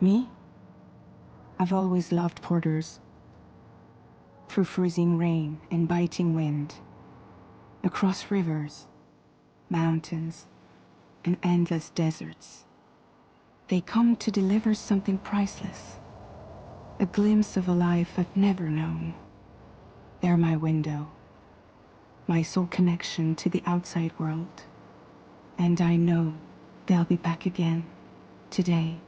Me? I've always loved porters. Through freezing rain and biting wind, across rivers, mountains, and endless deserts. They come to deliver something priceless, a glimpse of a life I've never known. They're my window, my sole connection to the outside world. And I know they'll be back again, today.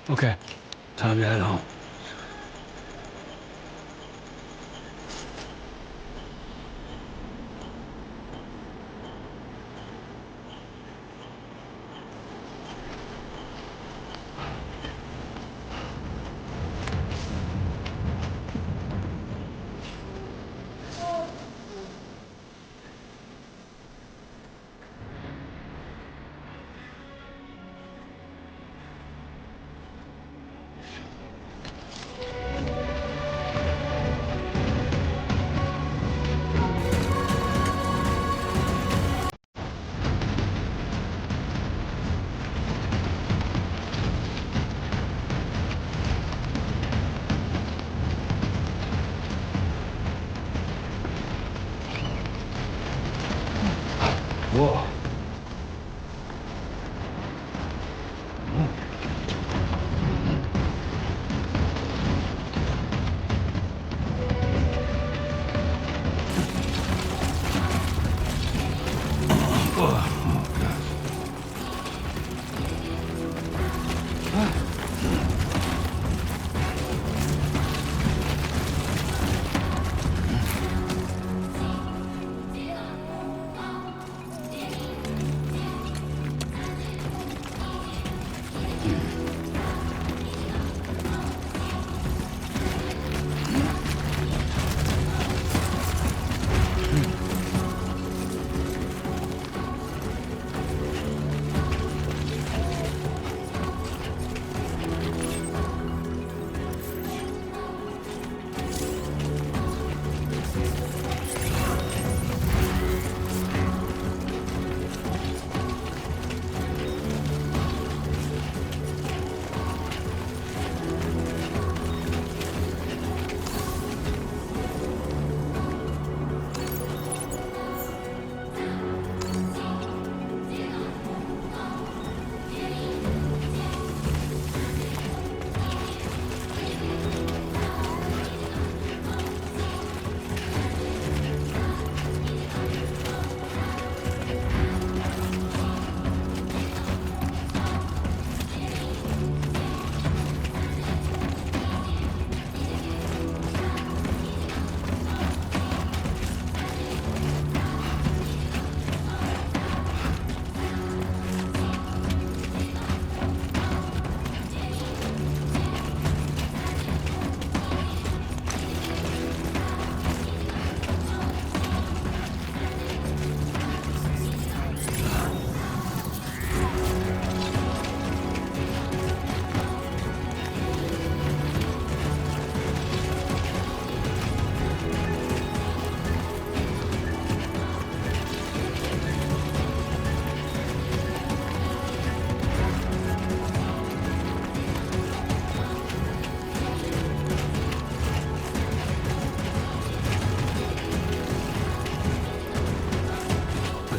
Okay, time to head home. Whoa.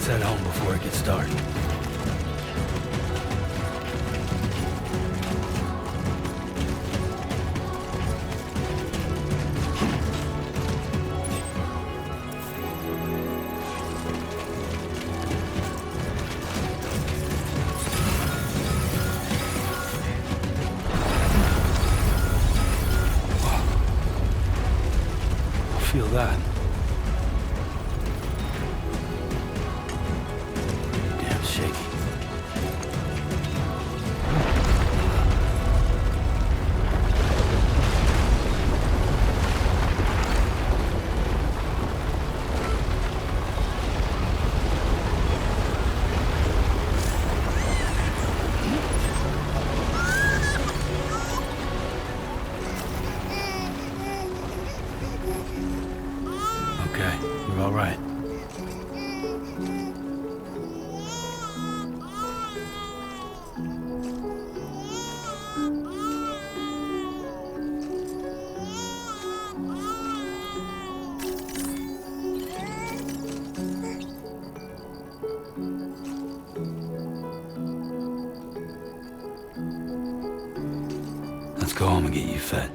Let's head home before it gets dark. Feel that. Damn shaky. All right. Let's go home and get you fed.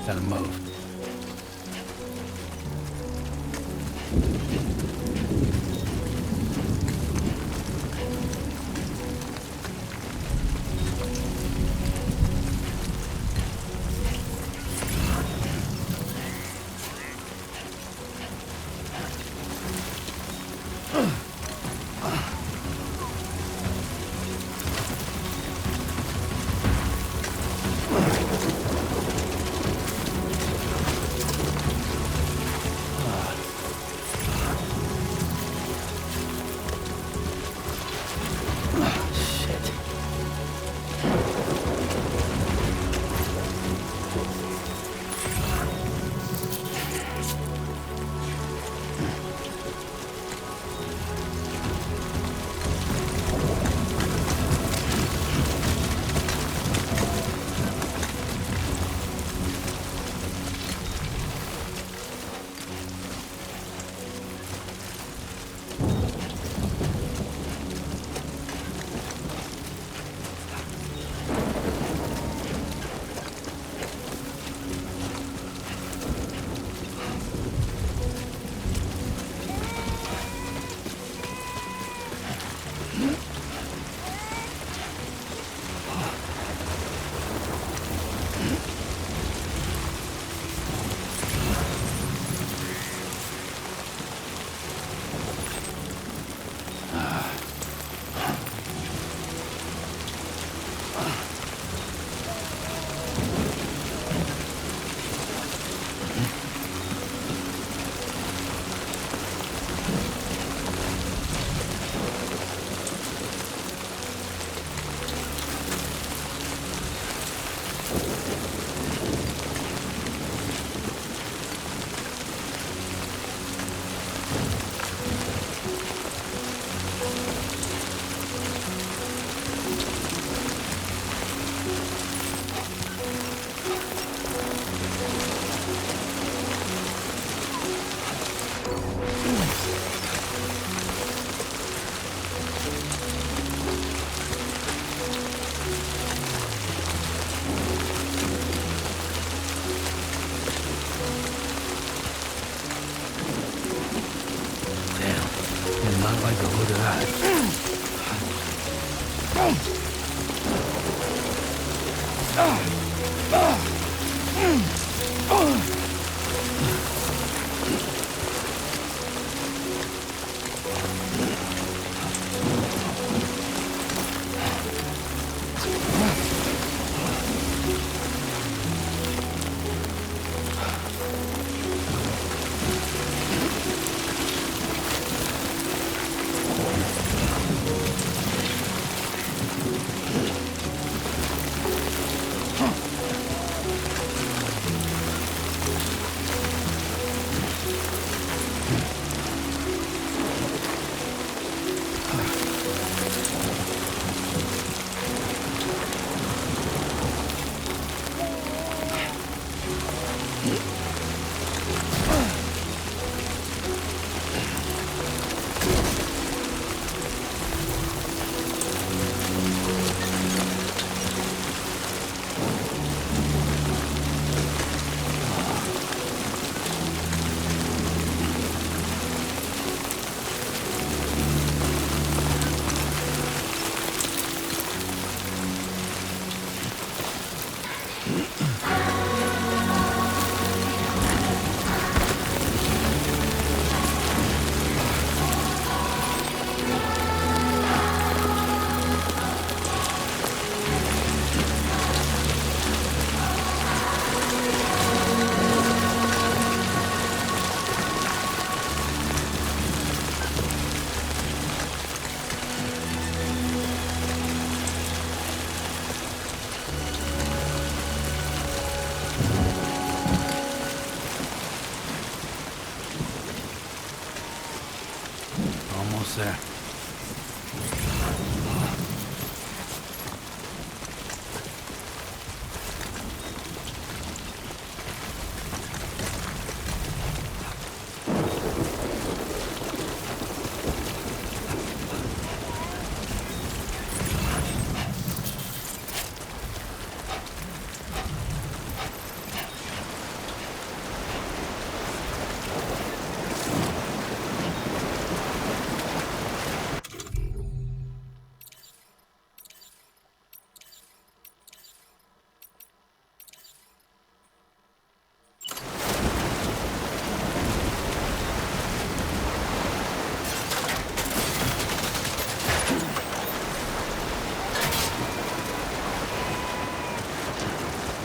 Gotta move. like the look of that. Almost there.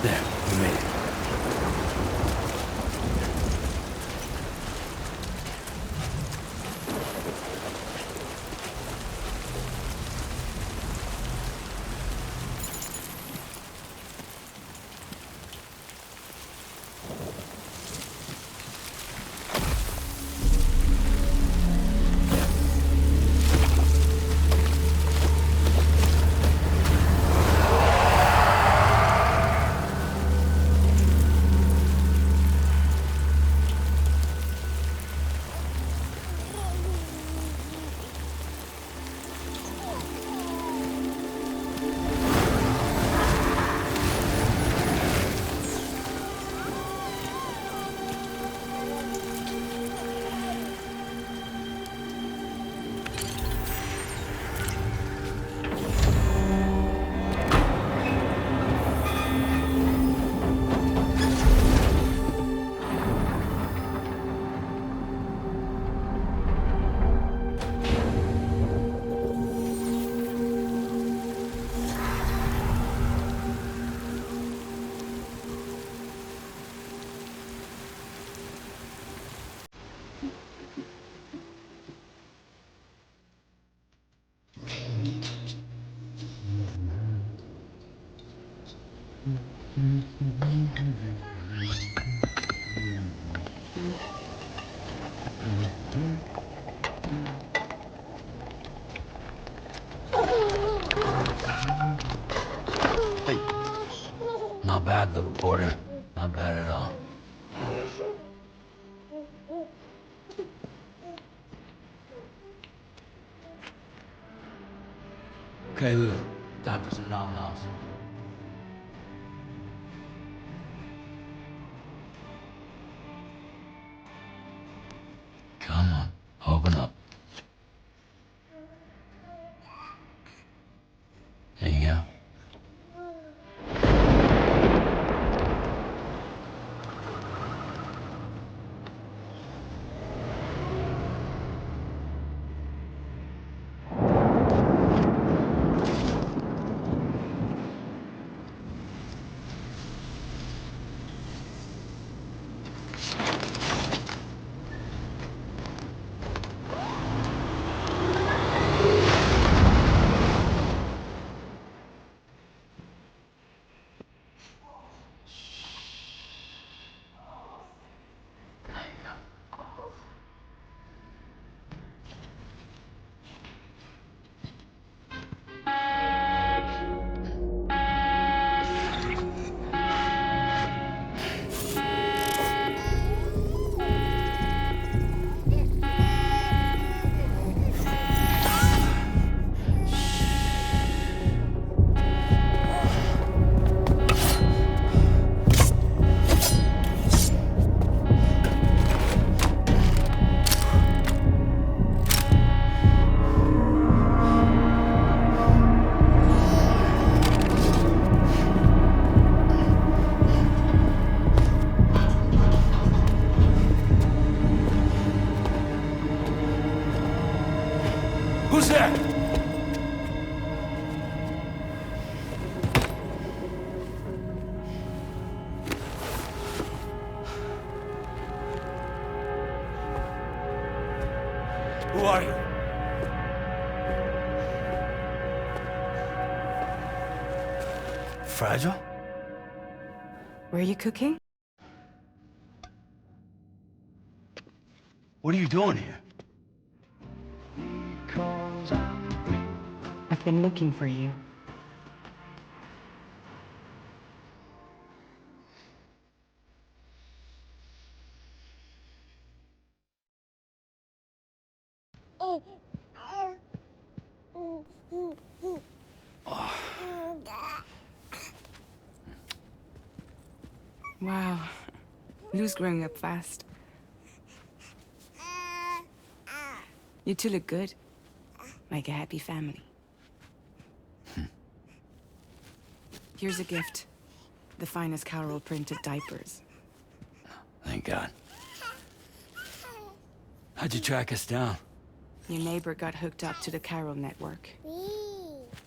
There, we made it. Not bad, little porter. Not bad at all. Okay, Lou. Time for some nom-noms. Come on, open up. Who's there? Who are you? Fragile? Were you cooking? What are you doing here? I've been looking for you. Wow. Lou's growing up fast. You two look good. Like a happy family. Here's a gift. The finest Carol printed diapers. Thank God. How'd you track us down? Your neighbor got hooked up to the Carol network.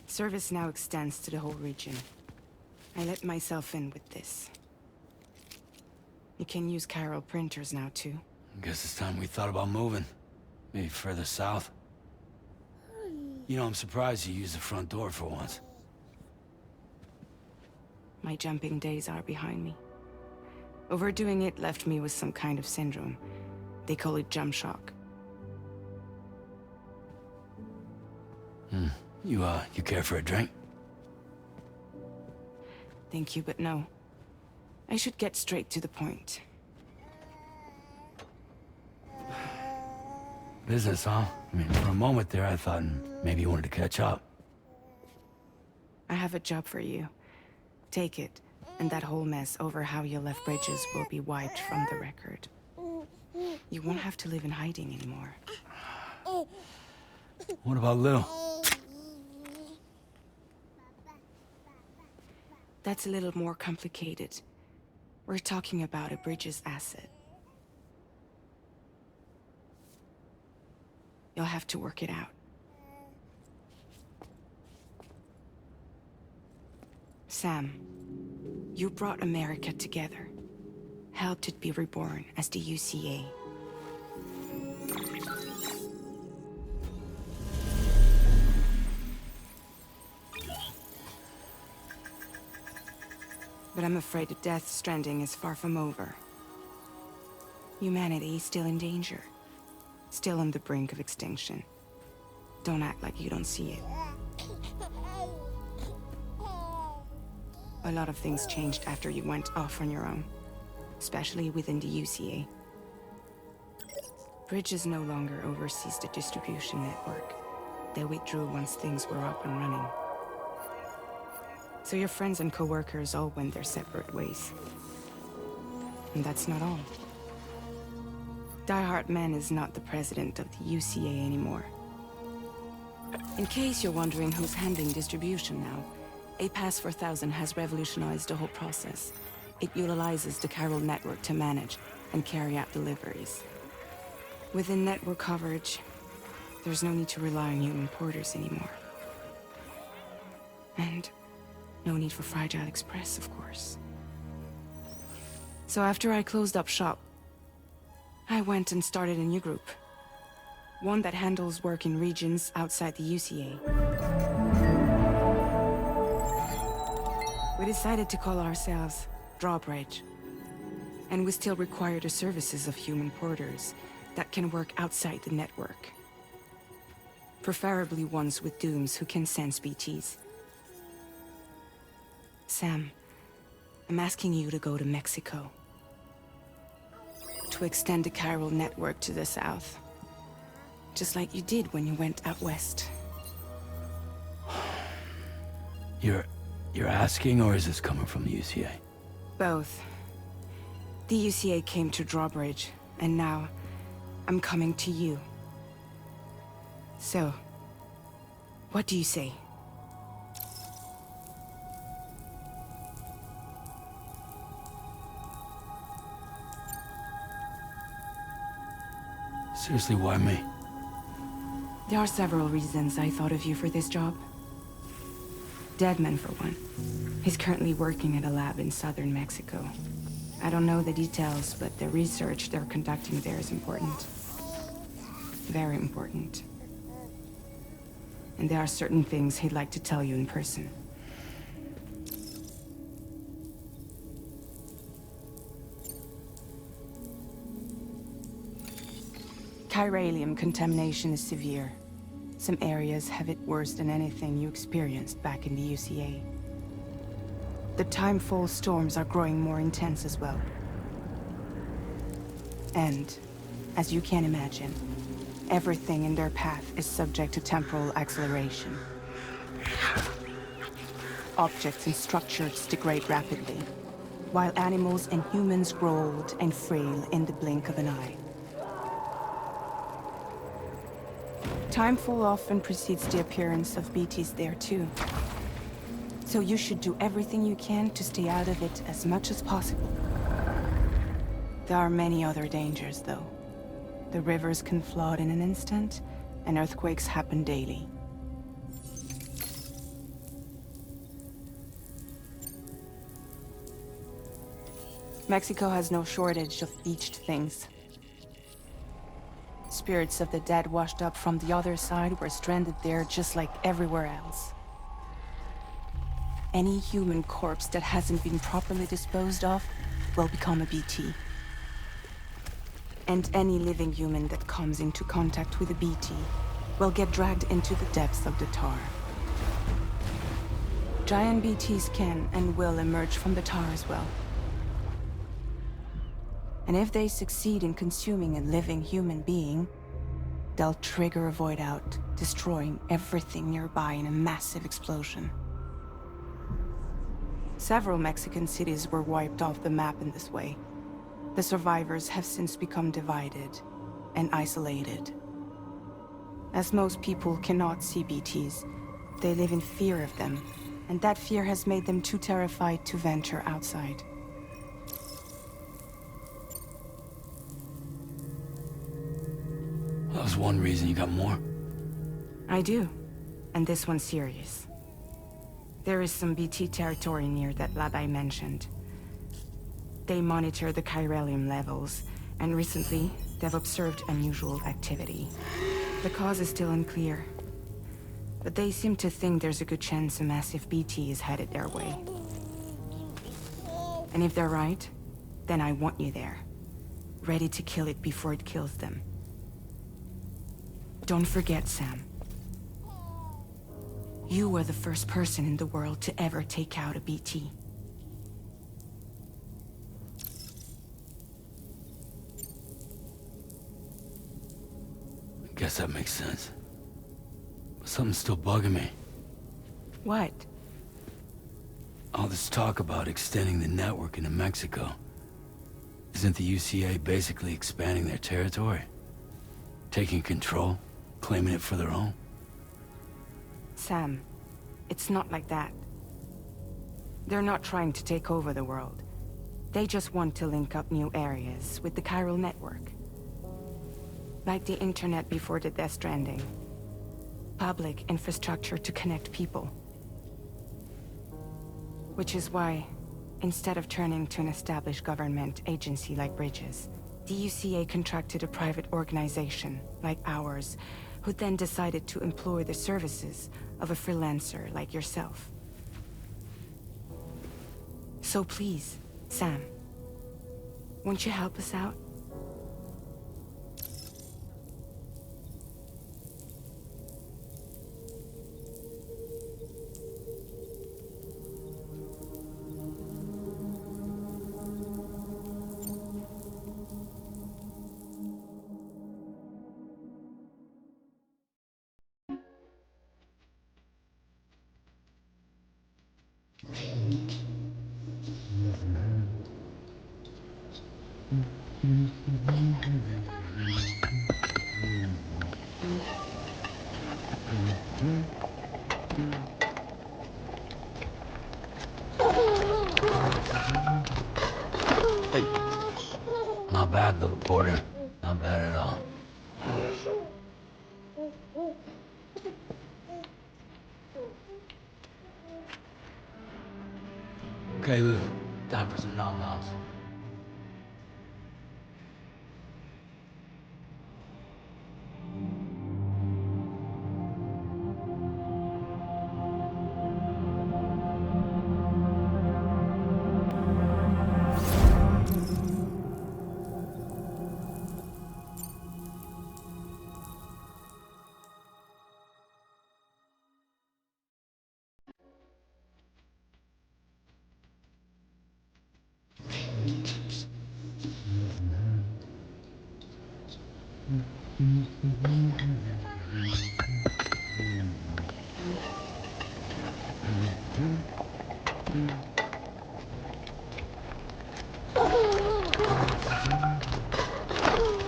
Service now extends to the whole region. I let myself in with this. You can use Carol printers now, too. Guess it's time we thought about moving. Maybe further south. You know, I'm surprised you used the front door for once. My jumping days are behind me. Overdoing it left me with some kind of syndrome. They call it jump shock. You care for a drink? Thank you, but no. I should get straight to the point. Business, huh? I mean, for a moment there, I thought maybe you wanted to catch up. I have a job for you. Take it, and that whole mess over how you left bridges will be wiped from the record. You won't have to live in hiding anymore. What about Lou? That's a little more complicated. We're talking about a Bridges asset. You'll have to work it out. Sam, you brought America together. Helped it be reborn as the UCA. But I'm afraid the Death Stranding is far from over. Humanity is still in danger. Still on the brink of extinction. Don't act like you don't see it. A lot of things changed after you went off on your own. Especially within the UCA. Bridges no longer oversees the distribution network. They withdrew once things were up and running. So your friends and co-workers all went their separate ways. And that's not all. Die Hard Man is not the president of the UCA anymore. In case you're wondering who's handling distribution now, A Pass 4000 has revolutionized the whole process. It utilizes the Carol network to manage and carry out deliveries. Within network coverage, there's no need to rely on human porters anymore. And no need for Fragile Express, of course. So after I closed up shop, I went and started a new group. One that handles work in regions outside the UCA. We decided to call ourselves Drawbridge. And we still require the services of human porters that can work outside the network. Preferably ones with dooms who can sense BTs. Sam, I'm asking you to go to Mexico. To extend the Carol network to the south. Just like you did when you went out west. You're asking, or is this coming from the UCA? Both. The UCA came to Drawbridge, and now I'm coming to you. So, what do you say? Seriously, why me? There are several reasons I thought of you for this job. Deadman, for one. He's currently working at a lab in southern Mexico. I don't know the details, but the research they're conducting there is important. Very important. And there are certain things he'd like to tell you in person. Chiralium contamination is severe. Some areas have it worse than anything you experienced back in the UCA. The timefall storms are growing more intense as well. And, as you can imagine, everything in their path is subject to temporal acceleration. Objects and structures degrade rapidly, while animals and humans grow old and frail in the blink of an eye. Timefall often precedes the appearance of BTs there too. So you should do everything you can to stay out of it as much as possible. There are many other dangers though. The rivers can flood in an instant, and earthquakes happen daily. Mexico has no shortage of beached things. Spirits of the dead washed up from the other side were stranded there just like everywhere else. Any human corpse that hasn't been properly disposed of will become a BT. And any living human that comes into contact with a BT will get dragged into the depths of the tar. Giant BTs can and will emerge from the tar as well. And if they succeed in consuming a living human being, they'll trigger a void out, destroying everything nearby in a massive explosion. Several Mexican cities were wiped off the map in this way. The survivors have since become divided and isolated. As most people cannot see BTs, they live in fear of them, and that fear has made them too terrified to venture outside. That was one reason. You got more? I do, and this one's serious. There is some BT territory near that lab I mentioned. They monitor the chiralium levels, and recently, they've observed unusual activity. The cause is still unclear, but they seem to think there's a good chance a massive BT is headed their way. And if they're right, then I want you there, ready to kill it before it kills them. Don't forget, Sam. You were the first person in the world to ever take out a BT. I guess that makes sense. But something's still bugging me. What? All this talk about extending the network into Mexico. Isn't the UCA basically expanding their territory? Taking control? Claiming it for their own? Sam, it's not like that. They're not trying to take over the world. They just want to link up new areas with the chiral network. Like the internet before the Death Stranding. Public infrastructure to connect people. Which is why, instead of turning to an established government agency like Bridges, the UCA contracted a private organization, like ours, who then decided to employ the services of a freelancer like yourself. So please, Sam, won't you help us out? Not bad, little porter. Not bad at all. some nom-noms.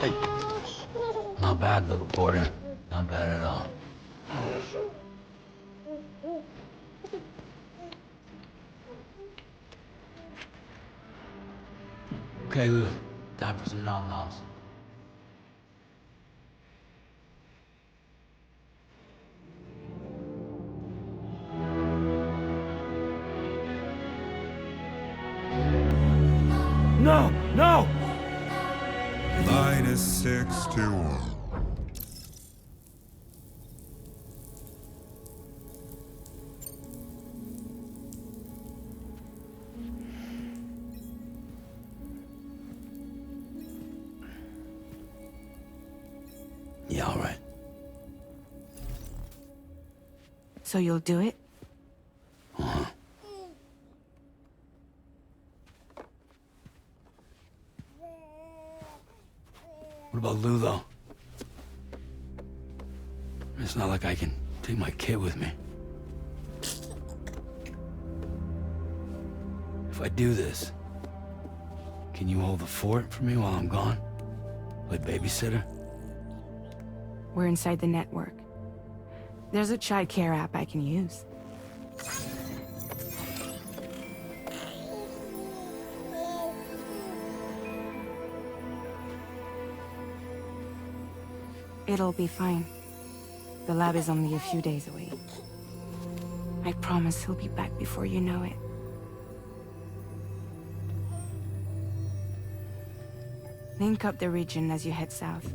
Hey. Not bad, little porter. Not bad at all. Okay, Lou. Time for some nom-noms. No! No! -61. Yeah, all right. So you'll do it? Uh-huh. What about Lou, though? It's not like I can take my kid with me. If I do this, can you hold the fort for me while I'm gone? Play babysitter? We're inside the network. There's a child care app I can use. It'll be fine. The lab is only a few days away. I promise he'll be back before you know it. Link up the region as you head south,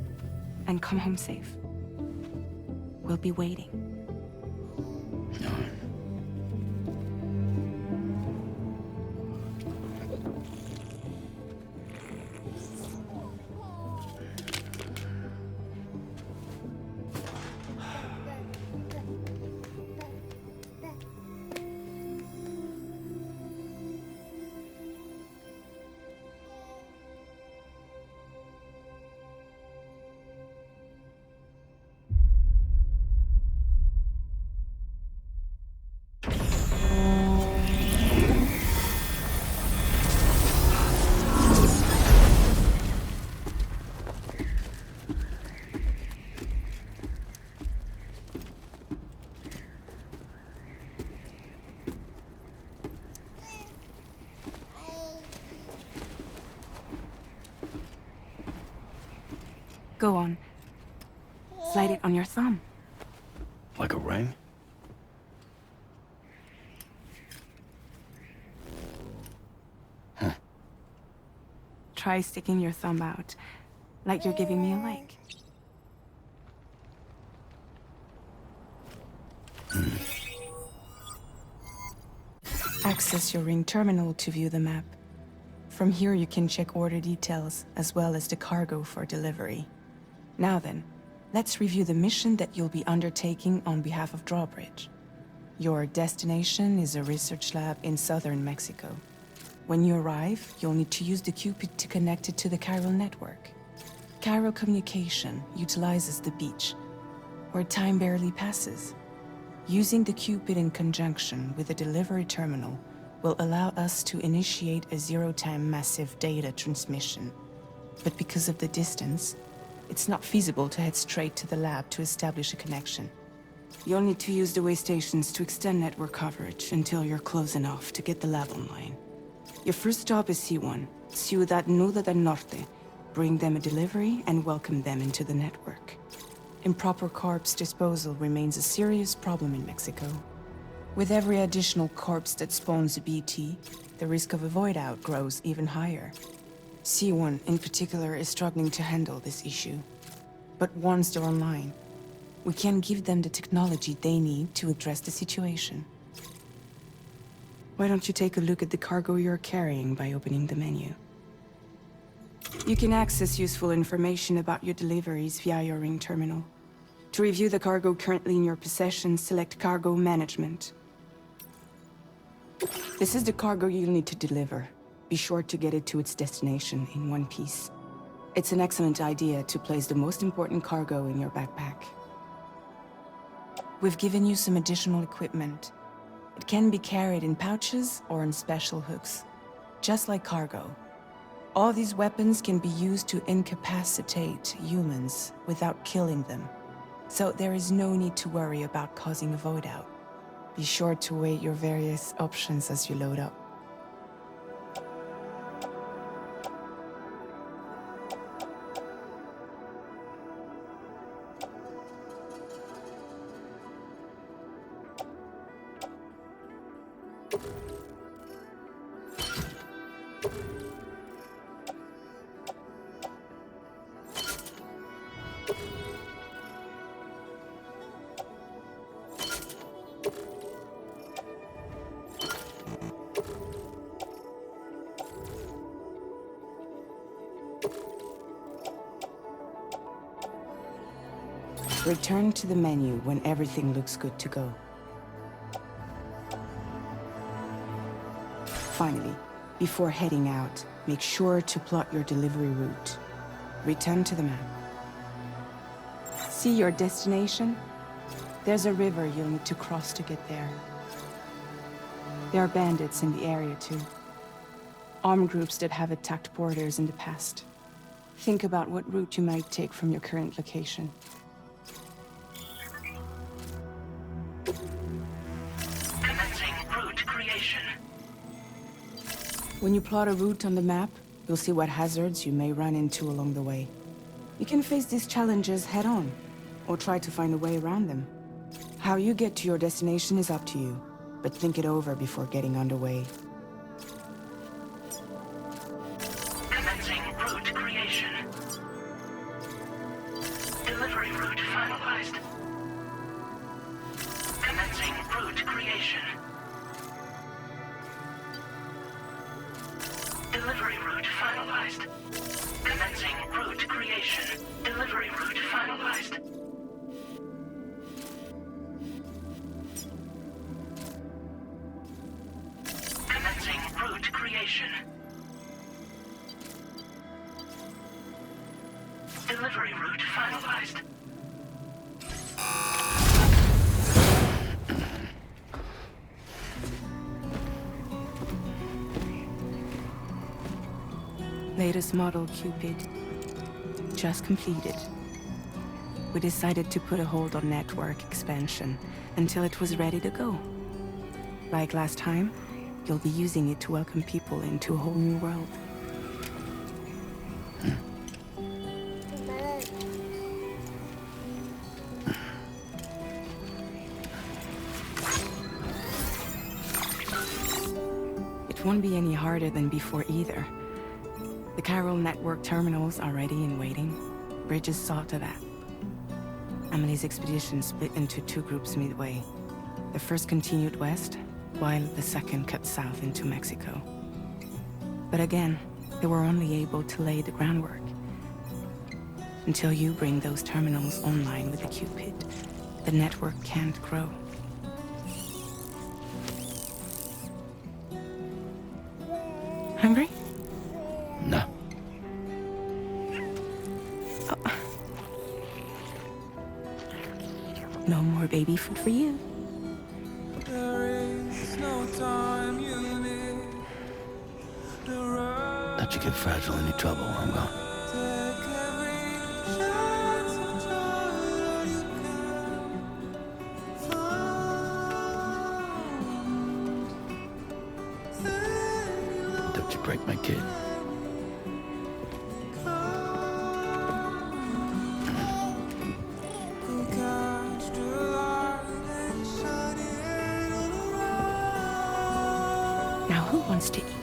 and come home safe. We'll be waiting. All right. Go on. Slide it on your thumb. Like a ring? Huh. Try sticking your thumb out, like you're giving me a like. Access your ring terminal to view the map. From here you can check order details, as well as the cargo for delivery. Now then, let's review the mission that you'll be undertaking on behalf of Drawbridge. Your destination is a research lab in southern Mexico. When you arrive, you'll need to use the Cupid to connect it to the chiral network. Chiral communication utilizes the beach, where time barely passes. Using the Cupid in conjunction with the delivery terminal will allow us to initiate a zero-time massive data transmission. But because of the distance, it's not feasible to head straight to the lab to establish a connection. You'll need to use the way stations to extend network coverage until you're close enough to get the lab online. Your first stop is C1, Ciudad Nuda del Norte. Bring them a delivery and welcome them into the network. Improper corpse disposal remains a serious problem in Mexico. With every additional corpse that spawns a BT, the risk of a void out grows even higher. C1 in particular is struggling to handle this issue. But once they're online, we can give them the technology they need to address the situation. Why don't you take a look at the cargo you're carrying by opening the menu? You can access useful information about your deliveries via your ring terminal. To review the cargo currently in your possession, select Cargo Management. This is the cargo you'll need to deliver. Be sure to get it to its destination in one piece. It's an excellent idea to place the most important cargo in your backpack. We've given you some additional equipment. It can be carried in pouches or on special hooks, just like cargo. All these weapons can be used to incapacitate humans without killing them. So there is no need to worry about causing a void out. Be sure to weigh your various options as you load up. Return to the menu when everything looks good to go. Finally, before heading out, make sure to plot your delivery route. Return to the map. See your destination? There's a river you'll need to cross to get there. There are bandits in the area too. Armed groups that have attacked borders in the past. Think about what route you might take from your current location. When you plot a route on the map, you'll see what hazards you may run into along the way. You can face these challenges head-on, or try to find a way around them. How you get to your destination is up to you, but think it over before getting underway. Commencing route creation. Delivery route finalized. Commencing route creation. Delivery route finalized. Commencing route creation. Delivery route finalized. Commencing route creation. Delivery route finalized. Latest model Cupid. Just completed. We decided to put a hold on network expansion until it was ready to go. Like last time, you'll be using it to welcome people into a whole new world. It won't be any harder than before either. The Chiral network terminals are ready and waiting. Bridges saw to that. Amelie's expedition split into two groups midway. The first continued west, while the second cut south into Mexico. But again, they were only able to lay the groundwork. Until you bring those terminals online with the Cupid, the network can't grow. Hungry? No. Oh. No more baby food for you. Don't you get fragile any trouble while I'm gone. Don't you break my kid. wants to eat.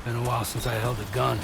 Been a while since I held a gun.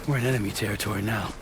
We're in enemy territory now.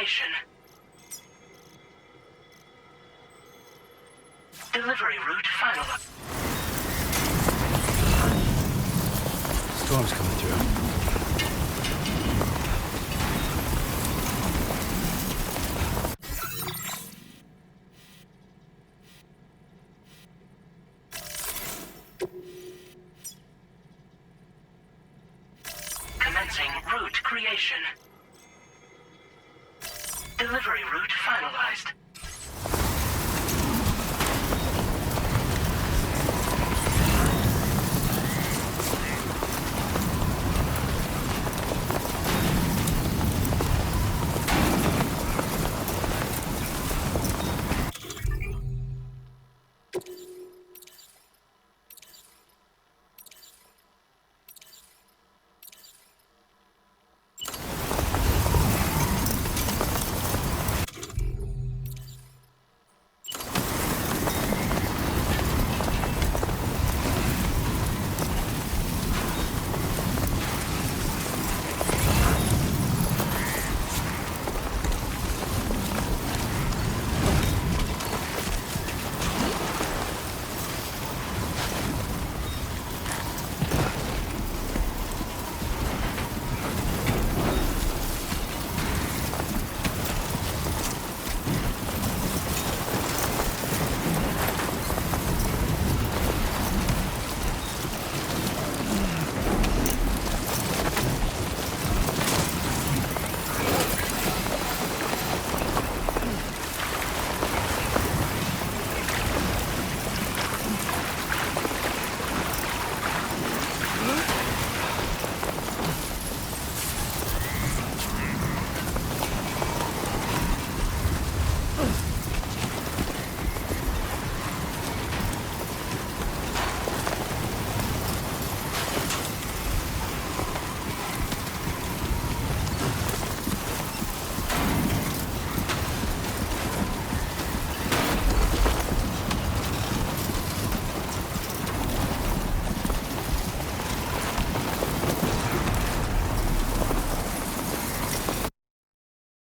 creation. Delivery route finalized. Storm's coming through. Commencing route creation. Delivery route finalized.